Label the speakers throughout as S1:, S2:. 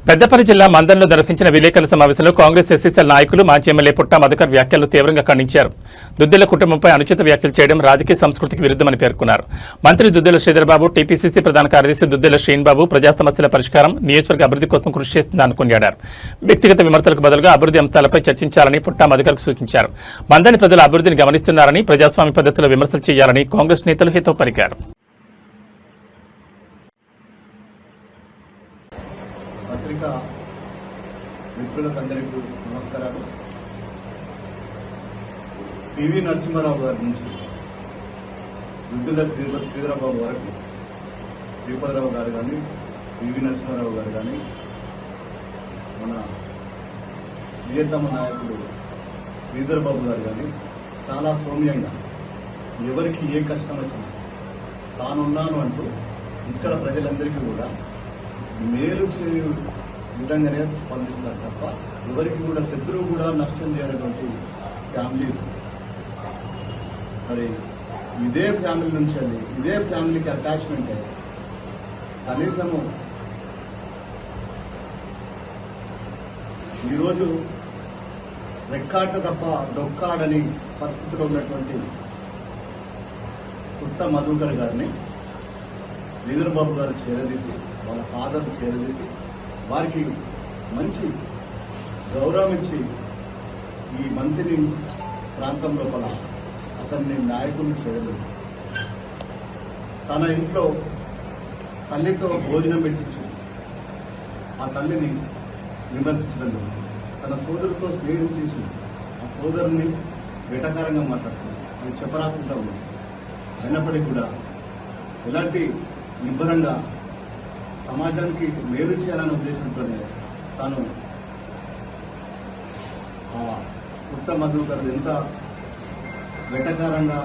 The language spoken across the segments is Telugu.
S1: పెద్దపల్లి జిల్లా మందన్లో నిర్వహించిన విలేకరుల సమావేశంలో కాంగ్రెస్ ఎస్సీసీఎల్ నాయకులు మాజీ ఎమ్మెల్యే పుట్ట మధుకర్ వ్యాఖ్యలు తీవ్రంగా ఖండించారు. దుద్దిళ్ల కుటుంబంపై అనుచిత వ్యాఖ్యలు చేయడం రాజకీయ సంస్కృతికి విరుద్ధమని పేర్కొన్నారు. మంత్రి దుద్దిళ్ల శ్రీధర్బాబు, టీపీసీసీ ప్రధాన కార్యదర్శి దుద్దిళ్ల శ్రీనిబాబు ప్రజా సమస్యల పరిష్కారం, నియోజకవర్గ అభివృద్ధి కోసం కృషి చేస్తుందని కొనియాడారు. వ్యక్తిగత విమర్శలకు బదులుగా అభివృద్ధి అంశాలపై చర్చించాలని పుట్ట మధుకర్కు సూచించారు. మందని ప్రజల అభివృద్ధిని గమనిస్తున్నారని, ప్రజాస్వామ్య పద్ధతిలో విమర్శలు చేయాలని కాంగ్రెస్ నేతలు హితవు పలికారు.
S2: పత్రికా మిత్రులకందరికీ నమస్కారాలు. పివి నరసింహారావు గారి నుంచి దుద్దిళ్ల శ్రీధరబాబు వరకు శ్రీపతిరావు గారు కానీ, పివి నరసింహారావు గారు కానీ, మన ప్రియతమ నాయకుడు శ్రీధరబాబు గారు కానీ చాలా సౌమ్యంగా ఎవరికి ఏ కష్టం వచ్చినా తానున్నాను అంటూ ఇక్కడ ప్రజలందరికీ కూడా మేలు చేయు విధంగానే స్పందిస్తారు తప్ప ఎవరికి కూడా శత్రువు కూడా నష్టం చేయనటువంటి ఫ్యామిలీ. మరి ఇదే ఫ్యామిలీ నుంచి వెళ్ళి ఇదే ఫ్యామిలీకి అటాచ్మెంట్ అయ్యి కనీసము ఈరోజు రెక్కాట తప్ప డొక్కాడని పరిస్థితిలో ఉన్నటువంటి పుట్ట మధుకర్ గారిని శ్రీధర్బాబు గారు చేరదీసి, వాళ్ళ ఫాదర్ చేరదీసి వారికి మంచి గౌరవం ఇచ్చి ఈ మంత్రిని ప్రాంతం లోపల అతన్ని నాయకులు చేయలేదు. తన ఇంట్లో తల్లితో భోజనం పెట్టించి ఆ తల్లిని విమర్శించడం లేదు. తన సోదరుతో స్నేహం చేసి ఆ సోదరుని వెటకారంగా మాట్లాడుతుంది. అది చెప్పరాకుండా ఉంది. అయినప్పటికీ కూడా ఎలాంటి నిబ్బరంగా సమాజానికి మేలు చేయాలనే ఉద్దేశంతోనే తాను పుట్ట మధుకర్ ఎంత వెటకారంగా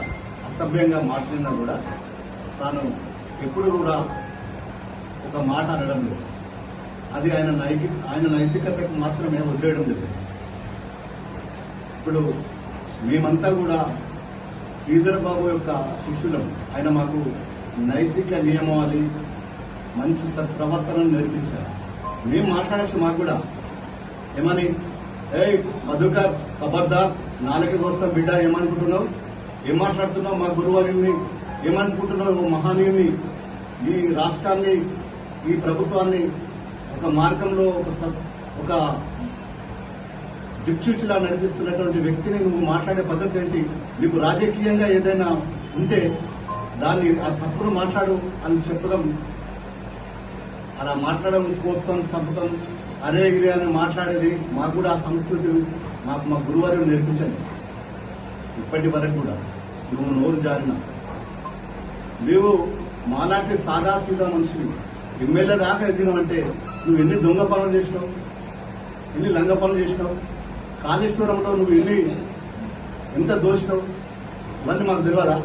S2: అసభ్యంగా మాట్లాడినా కూడా తాను ఎప్పుడు కూడా ఒక మాట అనడం లేదు. అది ఆయన నైతికతకు మాత్రమే వదిలేయడం లేదు. ఇప్పుడు మేమంతా కూడా శ్రీధర్బాబు యొక్క శిష్యులం. ఆయన మాకు నైతిక నియమావళి, మంచి సత్ప్రవర్తనను నేర్పించారు. మేము మాట్లాడచ్చు. మాకు కూడా ఏమని, మధుకర్ ఖబర్దార్, నాలుగు కోసం బిడ్డ, ఏమనుకుంటున్నావు, ఏం మాట్లాడుతున్నావు, మా గురువారిని ఏమనుకుంటున్నావు, మహనీయుని, ఈ రాష్ట్రాన్ని, ఈ ప్రభుత్వాన్ని ఒక మార్గంలో ఒక దిక్సూచిలా నడిపిస్తున్నటువంటి వ్యక్తిని నువ్వు మాట్లాడే పద్ధతి ఏంటి? నీకు రాజకీయంగా ఏదైనా ఉంటే దాన్ని ఆ తప్పును మాట్లాడు అని చెప్పడం, అలా మాట్లాడడం, కోపం, చంపడం, అరే ఇరే అని మాట్లాడేది మాకు కూడా ఆ సంస్కృతి మాకు మా గురువారు నేర్పించండి. ఇప్పటి వరకు కూడా నువ్వు నోరు జారిన నీవు మాలాంటి సాదాసీదా మనిషివి ఎమ్మెల్యే దాకా ఎదిగినావంటే నువ్వు ఎన్ని దొంగ పనులు చేసినావు, ఎన్ని లంగ పనులు చేసినావు, కాళేశ్వరంలో నువ్వు ఎంత దోసినావు ఇవన్నీ మాకు తెలియదా?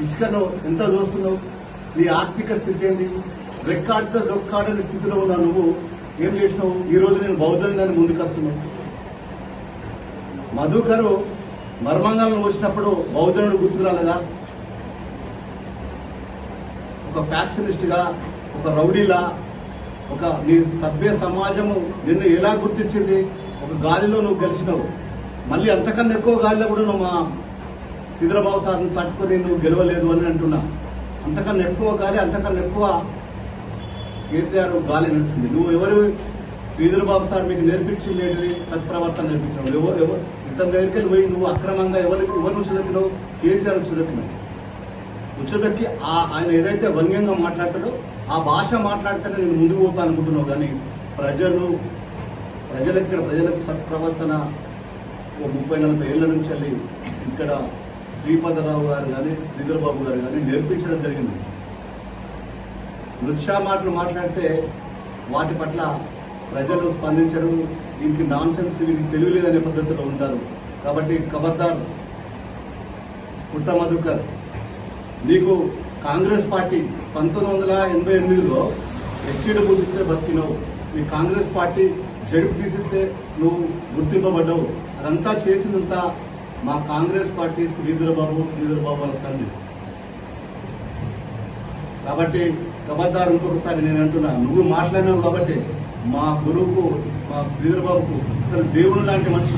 S2: ఇసుకలో ఎంత దోస్తున్నావు, నీ ఆర్థిక స్థితి ఏంది, రెక్కాడితో డొక్కాడని స్థితిలో ఉన్నా నువ్వు ఏం చేసినావు? ఈ రోజు నేను బౌద్ధంగానే ముందుకు వస్తున్నావు. మధుకరు మర్మంగాలను వచ్చినప్పుడు బౌద్ధనుడు గుర్తుకు రాలేదా? ఒక ఫ్యాక్షనిస్ట్ గా, ఒక రౌడీలా, ఒక నీ సభ్య సమాజము నిన్ను ఎలా గుర్తించింది? ఒక గాలిలో నువ్వు గెలిచినావు. మళ్ళీ అంతకన్నా ఎక్కువ గాలిలో కూడా నువ్వు మా శ్రీధరబాబు సార్ని తట్టుకుని నువ్వు గెలవలేదు అని అంటున్నా. అంతకన్నా ఎక్కువ గాలి, అంతకన్నా ఎక్కువ కేసీఆర్ గాలి నడిచింది. నువ్వు ఎవరు? శ్రీధరబాబు సార్ మీకు నేర్పించింది ఏంటిది? సత్ప్రవర్తన నేర్పించినావు. ఎవరు ఇతని దగ్గరికి పోయి నువ్వు అక్రమంగా ఎవరు ఉచ్చదక్కినావు? కేసీఆర్ ఉచ్చదక్కినావు. ఉచ్చదక్కి ఆయన ఏదైతే వ్యంగ్యంగా మాట్లాడతాడో ఆ భాష మాట్లాడితేనే నేను ముందుకు పోతా అనుకుంటున్నావు. కానీ ప్రజలకు సత్ప్రవర్తన 30-40 ఏళ్ల నుంచి వెళ్ళి ఇక్కడ శ్రీపతిరావు గారు కానీ, శ్రీధర్బాబు గారు కానీ నేర్పించడం జరిగింది. నృత్య మాటలు మాట్లాడితే వాటి పట్ల ప్రజలు స్పందించరు. వీరికి నాన్ సెన్స్, వీరికి తెలియలేదనే పద్ధతిలో ఉంటారు. కాబట్టి ఖబర్దార్ పుట్ట మధుకర్, నీకు కాంగ్రెస్ పార్టీ 1988లో ఎస్టీలు పూజిస్తే బతికినావు. ఈ కాంగ్రెస్ పార్టీ జడుపు తీసిస్తే నువ్వు గుర్తింపబడ్డావు. అదంతా చేసినంతా మా కాంగ్రెస్ పార్టీ శ్రీధర్బాబు వాళ్ళ తండ్రి. కాబట్టి ఖబర్దార్ ఇంకొకసారి నేను అంటున్నా, నువ్వు మాట్లాడినావు కాబట్టి మా గురువుకు, మా శ్రీధర్ బాబుకు అసలు దేవుని లాంటి మనిషి.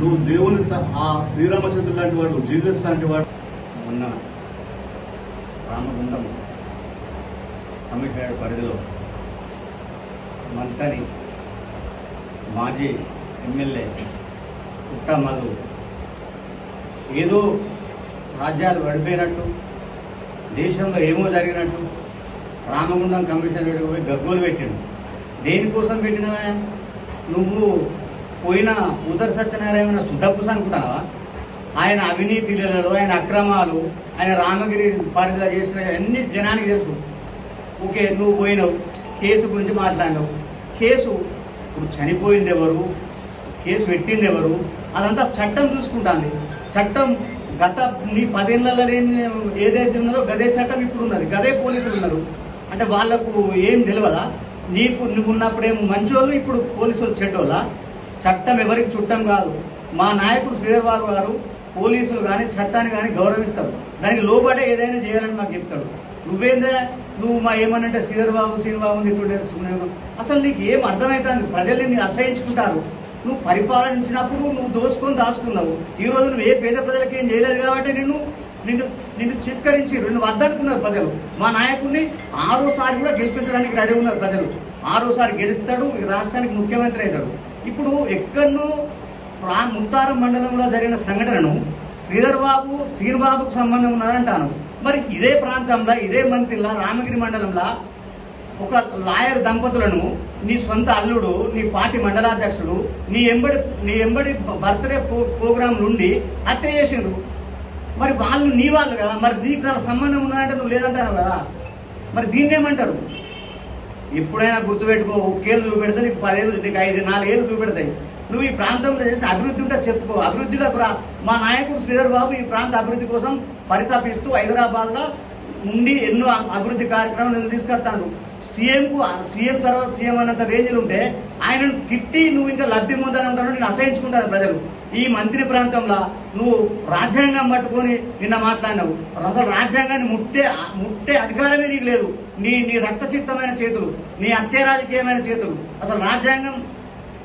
S2: నువ్వు దేవుని ఆ శ్రీరామచంద్రుడు లాంటి వాడు, జీసస్ లాంటి వాడు.
S3: మొన్న రామగుండం కమిషనరేట్ పరిధిలో మంతని మాజీ ఎమ్మెల్యే పుట్ట మధు ఏదో రాజ్యాలు పడిపోయినట్టు, దేశంలో ఏమో జరిగినట్టు రామగుండం కమిషనరేట్కి పోయి గగ్గోలు పెట్టాడు. దేనికోసం పెట్టినవా? నువ్వు పోయిన ఉదర్ సత్యనారాయణ శుద్ధపుస అనుకుంటావా? ఆయన అవినీతి లీలలు, ఆయన అక్రమాలు, ఆయన రామగిరి పరిధిలో చేసిన అన్ని జనానికి తెలుసు. ఓకే, నువ్వు పోయినావు, కేసు గురించి మాట్లాడినావు. కేసు ఇప్పుడు చనిపోయింది ఎవరు, కేసు పెట్టింది ఎవరు, అదంతా చట్టం చూసుకుంటాంది. చట్టం గత నీ 10 ఏళ్లలో లేని ఏదైతే ఉన్నదో గదే చట్టం ఇప్పుడు ఉన్నది, గదే పోలీసులు ఉన్నారు. అంటే వాళ్లకు ఏం తెలియదా? నువ్వు ఉన్నప్పుడేమో మంచోళ్ళు, ఇప్పుడు పోలీసులు చెడ్డోళ్ళా? చట్టం ఎవరికి చుట్టం కాదు. మా నాయకుడు శ్రీధర్ బాబు గారు పోలీసులు కానీ చట్టాన్ని కానీ గౌరవిస్తారు, దానికి లోబడే ఏదైనా చేయాలని మాకు చెప్తాడు. నువ్వేందా నువ్వు మా ఏమనంటే శ్రీధర్ బాబు తిట్టుండే అసలు నీకు ఏం అర్థమవుతుంది? ప్రజలు నిన్ను అసహించుకుంటారు. నువ్వు పరిపాలనించినప్పుడు నువ్వు దోసుకొని దాచుకున్నావు. ఈ రోజు నువ్వు ఏ పేద ప్రజలకి ఏం చేయలేదు కాబట్టి నిన్ను చిత్కరించి నువ్వు వద్దనుకున్నారు ప్రజలు. మా నాయకుడిని 6సారి కూడా గెలిపించడానికి రెడీ ఉన్నారు ప్రజలు. 6సారి గెలుస్తాడు, ఈ రాష్ట్రానికి ముఖ్యమంత్రి అవుతాడు. ఇప్పుడు ఎక్కడనో ముత్తారం మండలంలో జరిగిన సంఘటనను శ్రీబాబుకు సంబంధం ఉన్నదంటాను. మరి ఇదే ప్రాంతంలో, ఇదే మంత్రిలో, రామగిరి మండలంలో ఒక లాయర్ దంపతులను నీ సొంత అల్లుడు, నీ పార్టీ మండలాధ్యక్షుడు నీ ఎంబడి బర్త్డే ప్రోగ్రాం నుండి హత్య చేసిండ్రు. మరి వాళ్ళు నీ వాళ్ళు కదా, మరి నీకు దాని సంబంధం ఉన్నదంటే నువ్వు లేదంటావు కదా. మరి దీన్ని ఏమంటారు? ఎప్పుడైనా గుర్తుపెట్టుకో, ఒక్కేళ్ళు చూపెడితే నీకు 10 ఏళ్ళు, నీకు 4 ఏళ్ళు చూపెడతాయి. నువ్వు ఈ ప్రాంతంలో చేసిన అభివృద్ధి ఉంటే చెప్పుకో. అభివృద్ధిలో మా నాయకుడు శ్రీధర్ బాబు ఈ ప్రాంత అభివృద్ధి కోసం పరితపిస్తూ హైదరాబాద్లో ఉండి ఎన్నో అభివృద్ధి కార్యక్రమాలు తీసుకొస్తాను. సీఎం తర్వాత సీఎం అన్నంత రేంజ్లు ఉంటే ఆయనను తిట్టి నువ్వు ఇంకా లబ్ధి పొందని ఉంటాను. నేను అసహించుకుంటాను ప్రజలు. ఈ మంత్రి ప్రాంతంలో నువ్వు రాజ్యాంగం పట్టుకొని నిన్న మాట్లాడినావు. అసలు రాజ్యాంగాన్ని ముట్టే అధికారమే నీకు లేదు. నీ రక్తసిక్తమైన చేతులు, నీ హత్య రాజకీయమైన చేతులు. అసలు రాజ్యాంగం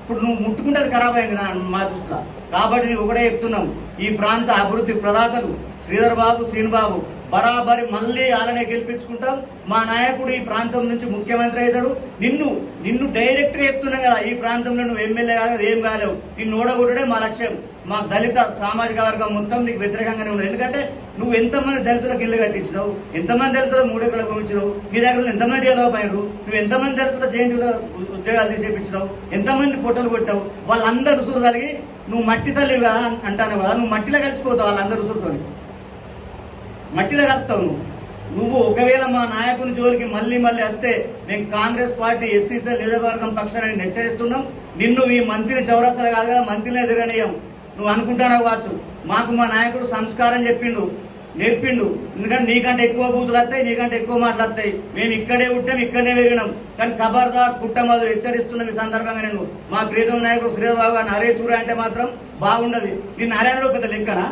S3: ఇప్పుడు నువ్వు ముట్టుకుంటే అది ఖరాబ్ అయింది మా దృష్టిలో. కాబట్టి నువ్వు ఒకటే చెప్తున్నావు, ఈ ప్రాంత అభివృద్ధి ప్రదాతలు శ్రీధర్ బాబు, శ్రీనిబాబు బరాబరి మళ్ళీ అలానే గెలిపించుకుంటాం. మా నాయకుడు ఈ ప్రాంతం నుంచి ముఖ్యమంత్రి అవుతాడు. నిన్ను డైరెక్ట్ గా చెప్తున్నాం కదా, ఈ ప్రాంతంలో నువ్వు ఎమ్మెల్యే కాదు, ఏం కాలేవు. నిన్ను ఓడగొట్టడే మా లక్ష్యం. మా దళిత సామాజిక వర్గం మొత్తం నీకు వ్యతిరేకంగానే ఉంది. ఎందుకంటే నువ్వు ఎంతమంది దళితులకు ఇల్లు కట్టించినావు, ఎంతమంది దళితులకు 3 ఎకరాలు పంపించినావు, నీ దగ్గర ఎంతమంది డెవలప్ అయినారు, నువ్వు ఎంతమంది దళితుల జయంతిలో ఉద్యోగాలు తీసేపించినావు, ఎంతమంది పొట్టలు కొట్టావు. వాళ్ళందరూ రుసురు కలిగి నువ్వు మట్టి తల్లి కదా అంటాను కదా, నువ్వు మట్టిలో కలిసిపోతావు. వాళ్ళందరూ రుసురుతో మట్టిలో కలుస్తావు నువ్వు. ఒకవేళ మా నాయకుని జోలికి మళ్ళీ వస్తే మేము కాంగ్రెస్ పార్టీ ఎస్సీసీఎల్ నియోజకవర్గం పక్షాన్ని హెచ్చరిస్తున్నాం. నిన్ను ఈ మంత్రిని చౌరస్తలు కాదు కదా, మంత్రిని ఎదురనీయం. నువ్వు అనుకుంటానో కావచ్చు, మాకు మా నాయకుడు సంస్కారం నేర్పిండు. ఎందుకంటే నీకంటే ఎక్కువ బూతులు వస్తాయి, నీకంటే ఎక్కువ మాటలు వస్తాయి. మేము ఇక్కడే పుట్టాం, ఇక్కడనే పెరిగినాం. కానీ ఖబర్దార్ పుట్టమదు హెచ్చరిస్తున్నాం. ఈ సందర్భంగా నేను మా ప్రీతం నాయకుడు శ్రీధర్ బాబు గారిని హరే చూడ అంటే మాత్రం బాగుండదు. నిన్ను హర్యానాలో పెద్ద లెక్కనా?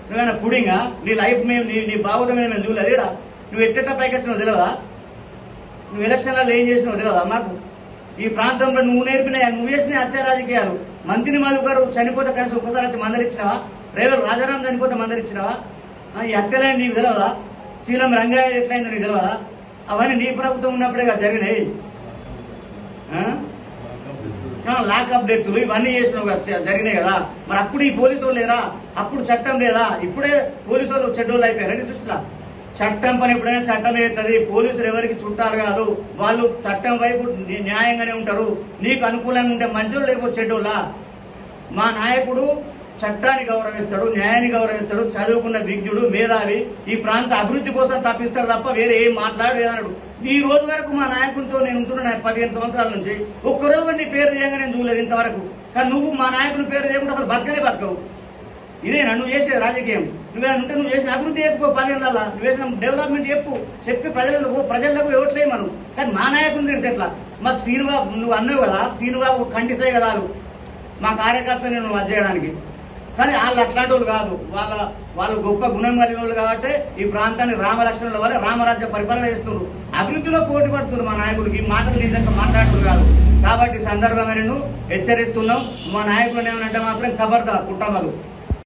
S3: నువ్వేనా పుడింగా? నీ లైఫ్ మేము నీ బాగోతం మీద మేము చూడలేదా? నువ్వు ఎట్ట పైకి వచ్చినావు తెలియదా? నువ్వు ఎలక్షన్లలో ఏం చేసినావు తెలియదా మాకు? ఈ ప్రాంతంలో నువ్వు నువ్వు చేసిన హత్య రాజకీయాలు. మంత్రి మధు గారు చనిపోతే కనీసం ఒక్కసారి వచ్చి మందలిచ్చినావా? రేవల్ రాజారాం చనిపోతే మందలిచ్చినావా? ఈ హత్యలని నీకు తెలియదా? శీలం రంగారెడ్డి ఎట్లయిందో నీకు తెలియదా? అవన్నీ నీ ప్రభుత్వం ఉన్నప్పుడే కదా జరిగినాయి. లాకప్ డెత్తులు ఇవన్నీ చేసినావు జరిగినాయి కదా. మరి అప్పుడు ఈ పోలీసు వాళ్ళు లేరా? అప్పుడు చట్టం లేదా? ఇప్పుడే పోలీసు వాళ్ళు చెడ్డోళ్ళు అయిపోయారు. దృష్టిలో చట్టం పని ఎప్పుడైనా చట్టం అవుతుంది. పోలీసులు ఎవరికి చుట్టాలు కాదు, వాళ్ళు చట్టం వైపు న్యాయంగానే ఉంటారు. నీకు అనుకూలంగా ఉంటే మంచోళ్ళు లేకపోతే చెడ్డోళ్ళా? మా నాయకుడు చట్టాన్ని గౌరవిస్తాడు, న్యాయాన్ని గౌరవిస్తాడు, చదువుకున్న విజ్ఞుడు, మేధావి. ఈ ప్రాంత అభివృద్ధి కోసం తప్పిస్తాడు తప్ప వేరే ఏం మాట్లాడేదన్నాడు. ఈ రోజు వరకు మా నాయకుడితో నేను ఉంటున్నా 15 సంవత్సరాల నుంచి. ఒక్కరోజు నీ పేరు తీయంగా నేను చూడలేదు ఇంతవరకు. కానీ నువ్వు మా నాయకుని పేరు తీయకుండా అసలు బతకవు. ఇదేనా నువ్వు చేసే రాజకీయం? నువ్వేనంటే నువ్వు చేసిన అభివృద్ధి చెప్పుకో. 10 ఏళ్ళ నువ్వు చేసిన డెవలప్మెంట్ చెప్పి ప్రజలకు ఓట్లేయి మనం. కానీ మా నాయకుని తిడితే ఎట్లా? మా శ్రీనిబాబు నువ్వు అన్నావు కదా, శ్రీనిబాబు కంటిసే కదా మా కార్యకర్తని నువ్వు చేయడానికి. కానీ వాళ్ళు అట్లాంటి వాళ్ళు కాదు. వాళ్ళు గొప్ప గుణం కలిగిన వాళ్ళు కాబట్టి ఈ ప్రాంతాన్ని రామలక్ష్మణుల వల్ల రామరాజ్య పరిపాలన చేస్తున్నారు, అభివృద్ధిలో పోటీ పడుతున్నారు. మా నాయకుడికి ఈ మాటలు నిజంగా మాట్లాడుతున్నారు కాదు. కాబట్టి సందర్భంగా నేను హెచ్చరిస్తున్నాం, మా నాయకులను ఏమనంటే మాత్రం ఖబర్దార్ పుట్టమదు.